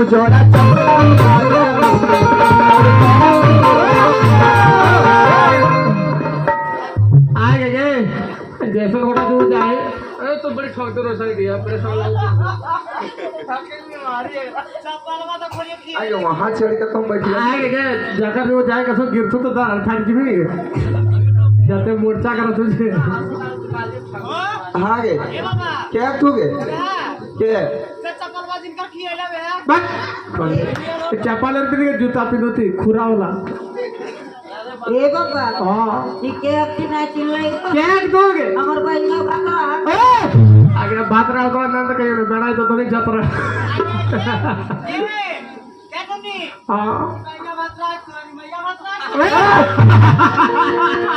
जोड़ा आगे गए जैसे घोड़ा दूर जाए अरे तो बड़ी शौक तो रोशनी दिया बड़े शौक आयो वहां चढ़ के तुम बैठिए आगे गए जाकर वो जाए कसो गिरतो तो दार फाड़ की भी जाते मोर्चा करो तुझे हाँ गे क्या तू गे के चप्पल के जूता पिनोती खुरा वाला ए बाबा हाँ ई के अपनी ना चिल्लाई क्या दोगे हमर भाई ना बाकरा आगे बात रहा तो नंद कहीं में बैठा तो नहीं जाता रहा क्या करनी हाँ मैया बात रहा मैया बात रहा